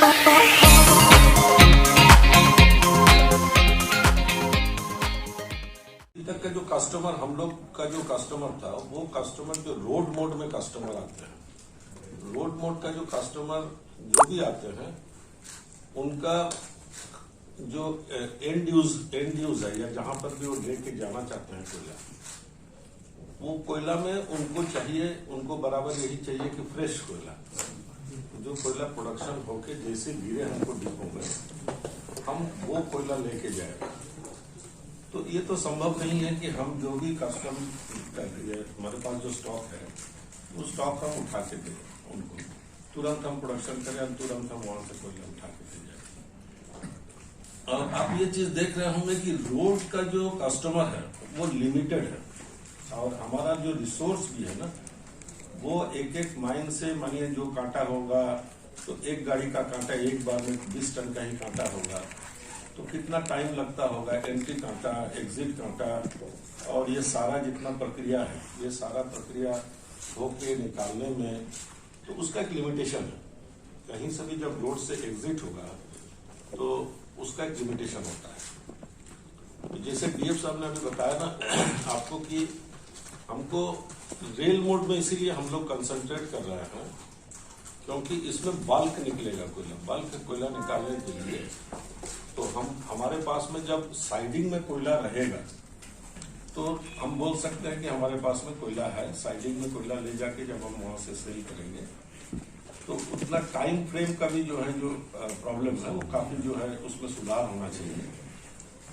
तक का जो कस्टमर हम लोग का जो कस्टमर था वो कस्टमर जो रोड मोड में कस्टमर आते हैं, रोड मोड का जो कस्टमर जो भी आते हैं उनका जो एंड यूज है या जहां पर भी वो लेके जाना चाहते हैं कोयला, वो कोयला में उनको चाहिए, उनको बराबर यही चाहिए कि फ्रेश कोयला, जो कोयला प्रोडक्शन होके जैसे गिरे हमको डिपो में हम वो कोयला लेके जाएगा। तो ये तो संभव नहीं है कि हम जो भी कस्टम हमारे पास जो स्टॉक है वो स्टॉक हम उठा के दें उनको, तुरंत हम प्रोडक्शन करें और तुरंत हम वहां से कोयला उठा के दे जाए। और आप ये चीज देख रहे होंगे कि रोड का जो कस्टमर है वो लिमिटेड है और हमारा जो रिसोर्स भी है ना वो एक एक माइन से मानिए जो कांटा होगा तो एक गाड़ी का कांटा एक बार में 20 टन का ही कांटा होगा, तो कितना टाइम लगता होगा, एंट्री कांटा, एग्जिट कांटा और ये सारा जितना प्रक्रिया है, ये सारा प्रक्रिया होके निकालने में तो उसका एक लिमिटेशन है। कहीं से भी जब रोड से एग्जिट होगा तो उसका एक लिमिटेशन होता है। तो जैसे डीएफ साहब ने अभी बताया ना आपको कि हमको रेल मोड में इसीलिए हम लोग कंसंट्रेट कर रहे हैं क्योंकि इसमें बल्क निकलेगा कोयला, बल्क कोयला निकालने के लिए तो हमारे पास में जब साइडिंग में कोयला रहेगा तो हम बोल सकते हैं कि हमारे पास में कोयला है। साइडिंग में कोयला ले जाके जब हम वहां से सेल करेंगे तो उतना टाइम फ्रेम का भी जो है जो प्रॉब्लम है वो काफी जो है उसमें सुधार होना चाहिए।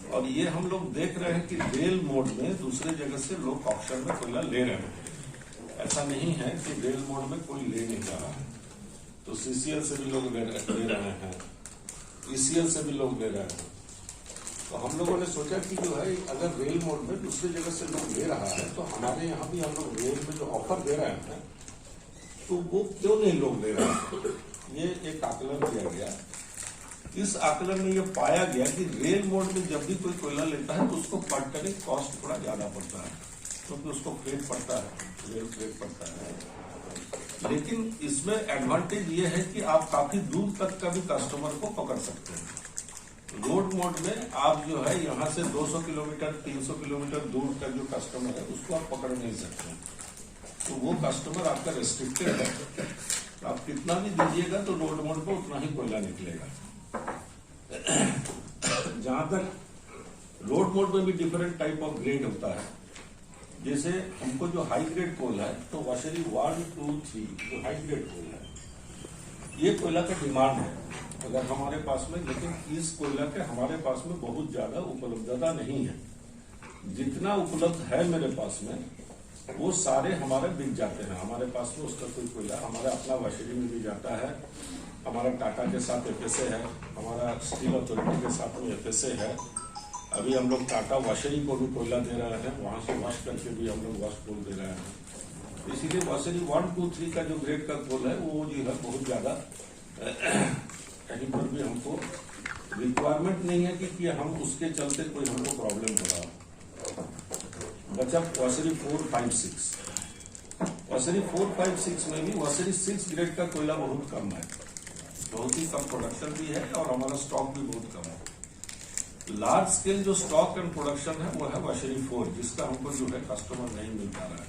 और ये हम लोग देख रहे हैं कि रेल मोड में दूसरे जगह से लोग ऑक्शन में कोयला ले रहे हैं। ऐसा नहीं है कि रेल मोड में कोई ले नहीं जा रहा है, तो सीसीएल से भी लोग ले रहे हैं, ईसीएल से भी लोग ले रहे हैं। तो हम लोगों ने सोचा कि जो है अगर रेल मोड में दूसरी जगह से लोग ले रहा है तो हमारे यहाँ भी हम लोग रेल में जो ऑफर दे रहे हैं तो वो क्यों नहीं लोग ले रहे हैं। ये एक आकलन किया गया, इस आकलन में ये पाया गया कि रेल मोड में जब भी कोई कोयला लेता है तो उसको पर टन कॉस्ट थोड़ा ज्यादा पड़ता है क्योंकि उसको फ्रेट पड़ता है, रेल फ्रेट पड़ता है। लेकिन इसमें एडवांटेज ये है कि आप काफी दूर तक का भी कस्टमर को पकड़ सकते हैं। रोड मोड में आप जो है यहाँ से 200 किलोमीटर 300 किलोमीटर दूर का जो कस्टमर है उसको आप पकड़ नहीं सकते, तो वो कस्टमर आपका रेस्ट्रिक्टेड है। आप कितना भी दीजिएगा तो रोड मोड पर उतना ही कोयला निकलेगा। जहां तक रोड मोड में भी डिफरेंट टाइप ऑफ ग्रेड होता है, जैसे हमको जो हाई ग्रेड कोयला है तो वाशरी 1, 2, 3 जो हाई ग्रेड कोयला है ये कोयला का डिमांड है अगर हमारे पास में, लेकिन इस कोयला के हमारे पास में बहुत ज्यादा उपलब्धता नहीं है। जितना उपलब्ध है मेरे पास में वो सारे हमारे बिक जाते हैं। हमारे पास में उसका कोई कोयला हमारा अपना वाशरी में भी जाता है, हमारा टाटा के साथ एफएसए है, हमारा स्टील अथॉरिटी के साथ में एफएसए है। अभी हम लोग टाटा वाशरी को भी कोयला दे रहे हैं, वहां से वॉश करके भी हम लोग वॉश कोल दे रहे हैं। इसीलिए वाशरी 1, 2, 3 का जो ग्रेड का कोल है वो जो है बहुत ज्यादा कहीं पर भी हमको रिक्वायरमेंट नहीं है कि हम उसके चलते कोई हमको प्रॉब्लम हो रहा। बचा वाशरी 4, 5, 6। वाशरी 4, 5, 6 में भी वाशरी 6 ग्रेड का कोयला बहुत कम है, बहुत ही कम प्रोडक्शन भी है और हमारा स्टॉक भी बहुत कम है। लार्ज स्केल जो स्टॉक एंड प्रोडक्शन है वो है वाशरी 4, जिसका हमको जो है कस्टमर नहीं मिल पा रहा है।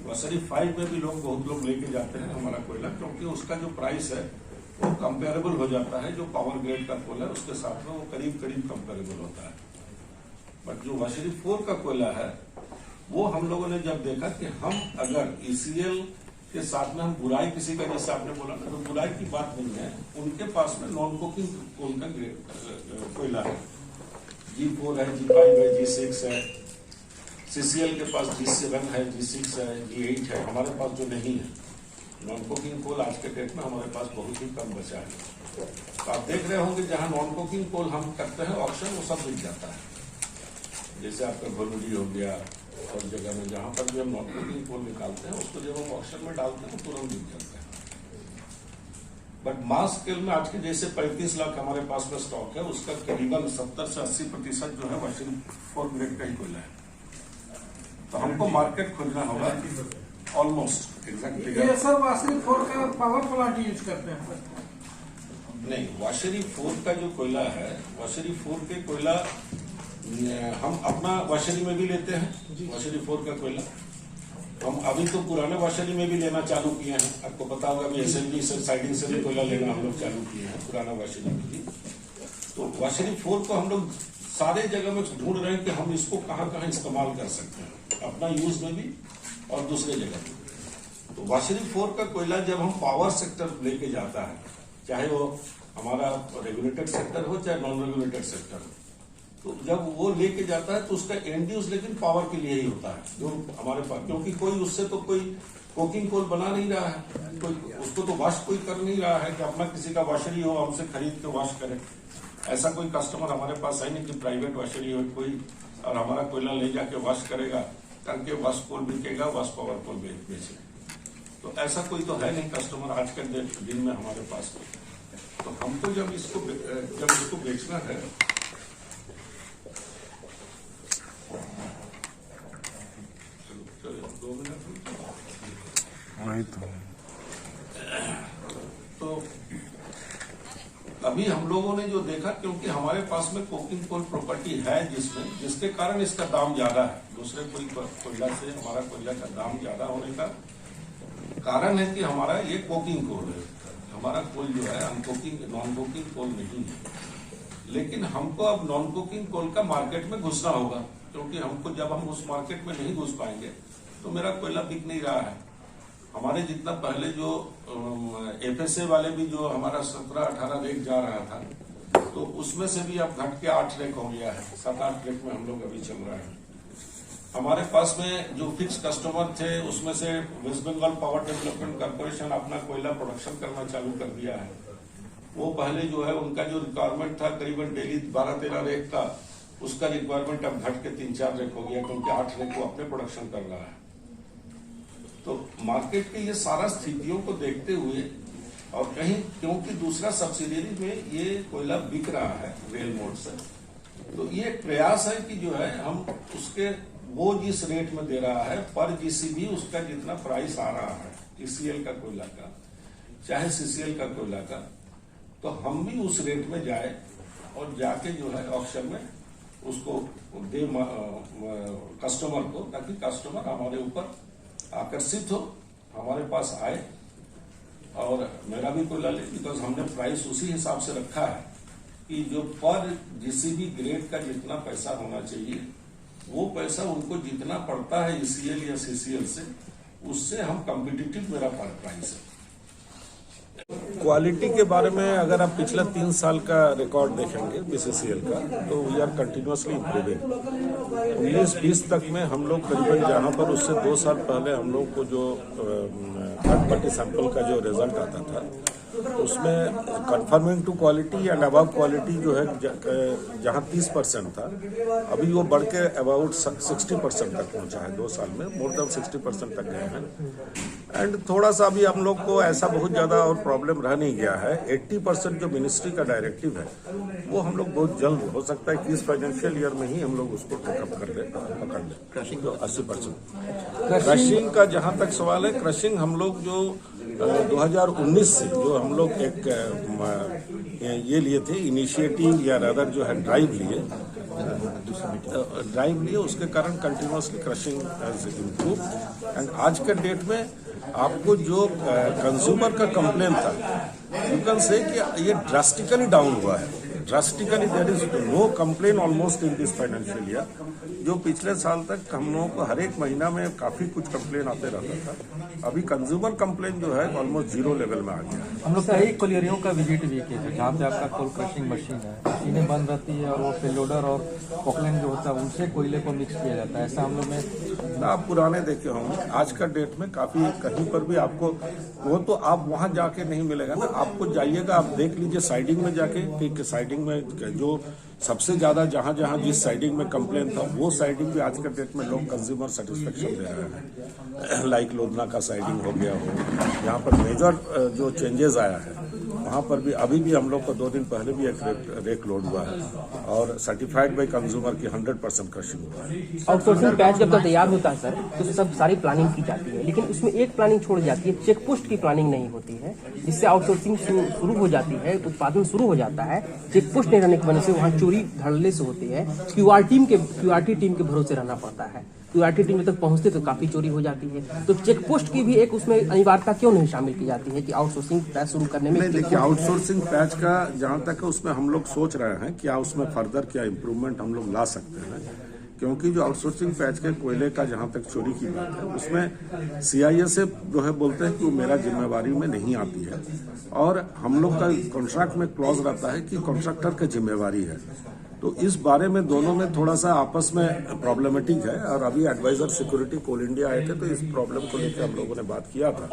वाशरी 5 में भी बहुत लोग लेके जाते हैं हमारा कोयला, क्योंकि उसका जो प्राइस है वो कंपेरेबल हो जाता है, जो पावर ग्रेड का कोयला है उसके साथ में वो करीब करीब कंपेरेबल होता है। बट जो वाशरी 4 का कोयला है वो हम लोगों ने जब देखा कि हम अगर ईसीएल के साथ में हम बुराई किसी का, जैसे आपने बोला ना, तो बुराई की बात नहीं है, उनके पास में नॉन कोकिंग कोल का कोयला है, G4 है, G5 है, G6 है, सीसीएल के पास G7 है, G6 है, G8 है। हमारे पास जो नहीं है नॉन कोकिंग कोल आज के डेट में हमारे पास बहुत ही कम बचा है। तो आप देख रहे होंगे जहां नॉन कोकिंग कोल हम करते हैं ऑप्शन वो सब बिक जाता है, जैसे आपका भलुडी हो गया और जगह में जहां पर भी हम नॉन कोकिंग कोल निकालते हैं उसको जब हम ऑप्शन में डालते हैं तो तुरंत बिक जाता है। बट मास स्केल में आज के जैसे 35 लाख हमारे पास में स्टॉक है, उसका करीबन 70 से 80% जो है वाशरी 4 ग्रेड का ही कोयला है। तो हमको मार्केट खोजना होगा ऑलमोस्ट एग्जैक्टली। ये सर वाशरी 4 का पावर प्लांट यूज करते हैं नहीं, वाशरी 4 का जो कोयला है, वाशरी 4 के कोयला हम अपना वाशरी में भी लेते हैं। वाशरी 4 का कोयला हम अभी तो पुराने वाशरी में भी लेना चालू किए हैं। आपको पता होगा अभी एसएलवी से साइडिंग से भी कोयला लेना हम लोग चालू किए हैं, पुराना वाशरी में भी। तो वाशरी 4 को हम लोग सारे जगह में ढूंढ रहे हैं कि हम इसको कहाँ कहाँ इस्तेमाल कर सकते हैं, अपना यूज में भी और दूसरे जगह में। तो वाशरी 4 का कोयला जब हम पावर सेक्टर लेके जाता है, चाहे वो हमारा रेगुलेटेड सेक्टर हो चाहे नॉन रेगुलेटेड सेक्टर हो, तो जब वो लेके जाता है तो उसका एंड यूज लेकिन पावर के लिए ही होता है जो हमारे पास, क्योंकि कोई उससे तो कोई कोकिंग कोल बना नहीं रहा है, कोई उसको तो वॉश कोई कर नहीं रहा है कि अपना किसी का वाशरी हो हमसे खरीद के वॉश करे। ऐसा कोई कस्टमर हमारे पास है नहीं कि प्राइवेट वाशरी हो कोई और हमारा कोयला ले जाके वॉश करेगा, करके वॉश कोल बिकेगा, वॉश पावर कोल बेचे। तो ऐसा कोई तो है नहीं कस्टमर आज के दिन में हमारे पास। तो हमको जब इसको बेचना है वही तो अभी हम लोगों ने जो देखा, क्योंकि हमारे पास में कोकिंग कोल प्रॉपर्टी है जिसके कारण इसका दाम ज्यादा है। दूसरे कोई कोयला से हमारा कोयला का दाम ज्यादा होने का कारण है कि हमारा ये कोकिंग कोल है। हमारा कोल जो है अनकोकिंग नॉन कोकिंग कोल नहीं है। लेकिन हमको अब नॉन कोकिंग कोल का मार्केट में घुसना होगा, क्योंकि हमको जब हम उस मार्केट में नहीं घुस पाएंगे तो मेरा कोयला बिक नहीं रहा है। हमारे जितना पहले जो एफएसए वाले भी जो हमारा 17-18 रेक जा रहा था, तो उसमें से भी अब घट के 8 रेक हो गया है। 7-8 रेक में हम लोग अभी चल रहे हैं। हमारे पास में जो फिक्स कस्टमर थे उसमें से West Bengal Power Development Corporation अपना कोयला प्रोडक्शन करना चालू कर दिया है। वो पहले जो है उनका जो रिक्वायरमेंट था करीबन डेली 12-13 रेक का, उसका रिक्वायरमेंट अब घट के 3-4 रेक हो गया, क्योंकि 8 रेक को अपने प्रोडक्शन कर रहा है। तो मार्केट के ये सारा स्थितियों को देखते हुए और कहीं क्योंकि दूसरा सब्सिडियरी में ये कोयला बिक रहा है रेल मोड से, तो ये एक प्रयास है कि जो है हम उसके वो जिस रेट में दे रहा है पर जीसीबी उसका जितना प्राइस आ रहा है ईसीएल का कोयला का चाहे सीसीएल का कोयला का, तो हम भी उस रेट में जाए और जाके जो है ऑक्शन में उसको दे कस्टमर को, ताकि कस्टमर हमारे ऊपर आकर्षित हो, हमारे पास आए और मेरा भी कोयला ले। बिकॉज हमने प्राइस उसी हिसाब से रखा है कि जो पर जीसीबी ग्रेड का जितना पैसा होना चाहिए वो पैसा उनको जितना पड़ता है ईसीएल या सीसीएल से, उससे हम कॉम्पिटिटिव मेरा प्राइस है। क्वालिटी के बारे में अगर आप पिछला 3 साल का रिकॉर्ड देखेंगे बीसीसीएल का, तो वी आर कंटिन्यूअसली इम्प्रूविंग। 19-20 तक में हम लोग करीबन जहां पर उससे 2 साल पहले हम लोग को जो थर्ड पार्टी सैंपल का जो रिजल्ट आता था उसमें conforming to quality and above quality जो है जहां 30% था, अभी वो बढ़ के अबाउट 60% तक पहुंचा है 2 साल में, मोर देन 60% तक गए हैं। एंड थोड़ा सा अभी हम लोग को ऐसा बहुत ज्यादा और प्रॉब्लम रह नहीं गया है। 80% जो मिनिस्ट्री का डायरेक्टिव है वो हम लोग बहुत जल्द हो सकता है कि इस फाइनेंशियल ईयर में ही हम लोग उसको टेकअप कर ले, पकड़ ले। क्रशिंग तो 80%। क्रशिंग का जहां तक सवाल है, क्रशिंग हम लोग जो 2019 से जो हम लोग एक ये लिए थे इनिशिएटिव या रादर जो है ड्राइव लिए, उसके कारण continuously crushing has improve. And आज के डेट में आपको जो कंज्यूमर का कंप्लेन था, यू कैन से कि ये ड्रास्टिकली डाउन हुआ है। Drastically there is no complain almost in this financial year. जो पिछले साल तक हम लोगों को हर एक महीना में काफी कुछ कंप्लेन आते रहता था, अभी कंज्यूमर कंप्लेन जो है ऑलमोस्ट 0 लेवल में आ गया। हम लोग कई कोलियरियों का विजिट भी किए थे जहाँ पे आपका कोल क्रशिंग मशीन है, मशीनें बंद रहती है और वो पे लोडर और पोकलैंड जो होता है उनसे कोयले को मिक्स किया जाता है। ऐसा हम लोग में आप पुराने देखे होंगे, आज का डेट में काफी कहीं पर भी आपको वो तो आप वहां जाके नहीं मिलेगा ना, आपको जाइएगा आप देख लीजिए साइडिंग में जाके, ठीक साइडिंग में जो सबसे ज्यादा जहां जहां जिस साइडिंग में कंप्लेन था वो साइडिंग भी आज के डेट में लोग कंज्यूमर सेटिस्फेक्शन दे रहे हैं। लाइक लोधना का साइडिंग हो गया हो, यहाँ पर मेजर जो चेंजेस आया है वहाँ पर भी अभी भी हम लोग को 2 दिन पहले भी एक रेक लोड हुआ है और सर्टिफाइड बाई कंज्यूमर की 100% क्रशिंग हुआ है। आउटसोर्सिंग पैच जब तक तैयार होता है सर तो सब सारी प्लानिंग की जाती है, लेकिन उसमें एक प्लानिंग छोड़ जाती है, चेक पोस्ट की प्लानिंग नहीं होती है, जिससे आउटसोर्सिंग शुरू हो जाती है, उत्पादन शुरू हो जाता है। चेक पोस्ट नहीं रहने की वजह से वहाँ चोरी धड़ल्ले से होती है। क्यूआरटी टीम के भरोसे रहना पड़ता है। क्यूआरटी टीम तक पहुंचते तो काफी चोरी हो जाती है। तो चेक पोस्ट की भी एक उसमें अनिवार्यता क्यों नहीं शामिल की जाती है कि आउटसोर्सिंग पैच शुरू करने में? देखिए, आउटसोर्सिंग पैच का जहाँ तक है उसमें हम लोग सोच रहे हैं क्या उसमें फर्दर क्या इम्प्रूवमेंट हम लोग ला सकते हैं, क्योंकि जो आउटसोर्सिंग पैच के कोयले का जहाँ तक चोरी की बात है उसमें CISF जो है बोलते हैं कि वो मेरा जिम्मेवारी में नहीं आती है और हम लोग का कॉन्ट्रैक्ट में क्लॉज रहता है कि कॉन्ट्रैक्टर की जिम्मेवारी है। तो इस बारे में दोनों में थोड़ा सा आपस में प्रॉब्लमेटिक है और अभी एडवाइजर सिक्योरिटी कोल इंडिया आए थे तो इस प्रॉब्लम को लेकर हम लोगों ने बात किया था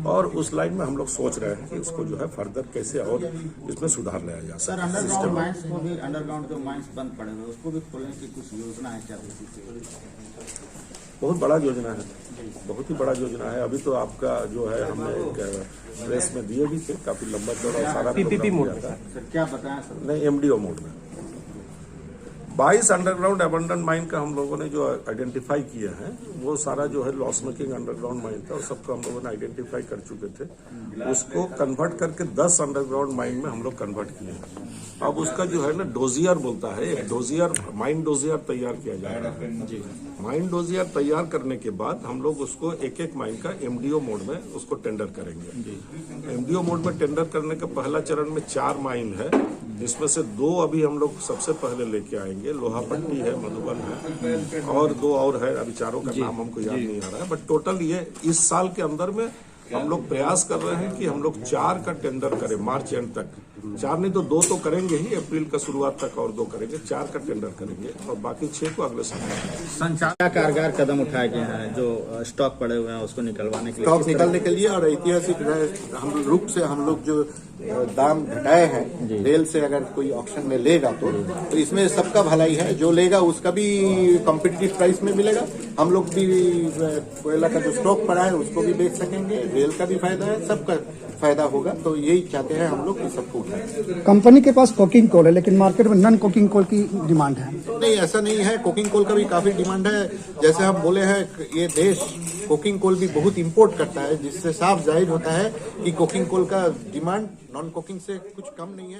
और उस लाइन में हम लोग सोच रहे हैं कि उसको जो है फर्दर कैसे और इसमें सुधार लाया जा सकता है। सर, अंडरग्राउंड माइंस को भी, अंडरग्राउंड जो माइंस बंद पड़े हुए उसको भी खोलने की कुछ योजना है क्या? बहुत बड़ा योजना है, बहुत ही बड़ा योजना है। अभी तो आपका जो है हमने एक प्रेस में दिए भी थे, काफी लंबा चौड़ा सारा PPP मोड में था। सर क्या बताएं सर? नहीं, MDO मोड में 22 अंडरग्राउंड अबंडन माइन का हम लोगों ने जो आइडेंटिफाई किए हैं वो सारा जो है लॉस मेकिंग अंडरग्राउंड माइन था और सबको हम लोगों ने आइडेंटिफाई कर चुके थे। उसको कन्वर्ट करके 10 अंडरग्राउंड माइन में हम लोग कन्वर्ट किए हैं। अब उसका जो है ना डोजियर बोलता है, एक डोजियर माइन डोजियर तैयार किया जाएगा। माइन डोजियर तैयार करने के बाद हम लोग उसको एक एक माइन का MDO मोड में उसको टेंडर करेंगे। MDO मोड में टेंडर करने का पहला चरण में 4 माइन है, जिसमें से 2 अभी हम लोग सबसे पहले लेके आएंगे। लोहापट्टी है, मधुबन है और 2 और है, अभी चारों का नाम हमको याद नहीं आ रहा है। बट टोटल ये इस साल के अंदर में हम लोग प्रयास कर रहे हैं कि हम लोग 4 का टेंडर करें मार्च एंड तक। 4 नहीं तो 2 तो करेंगे ही, अप्रैल का शुरुआत तक और 2 करेंगे, 4 का टेंडर करेंगे और बाकी 6 को अगले साल। संचार कारगर कदम उठाए गए हैं जो स्टॉक पड़े हुए हैं उसको निकलवाने के लिए, स्टॉक निकालने के लिए और ऐतिहासिक हम रूप से हम लोग जो दाम घटाए हैं रेल से, अगर कोई ऑक्शन में लेगा तो इसमें सबका भलाई है। जो लेगा उसका भी कॉम्पिटिटिव प्राइस में मिलेगा, हम लोग भी कोयला का जो स्टॉक पड़ा है उसको भी बेच सकेंगे, रेल का भी फायदा है, सबका फायदा होगा। तो यही चाहते हैं हम लोग कि सबको उठाएं। कंपनी के पास कोकिंग कोल है लेकिन मार्केट में नॉन कोकिंग कोल की डिमांड है। नहीं, ऐसा नहीं है, कोकिंग कोल का भी काफी डिमांड है। जैसे हम बोले हैं ये देश कोकिंग कोल भी बहुत इंपोर्ट करता है, जिससे साफ जाहिर होता है कि कोकिंग कोल का डिमांड नॉन कोकिंग से कुछ कम नहीं है।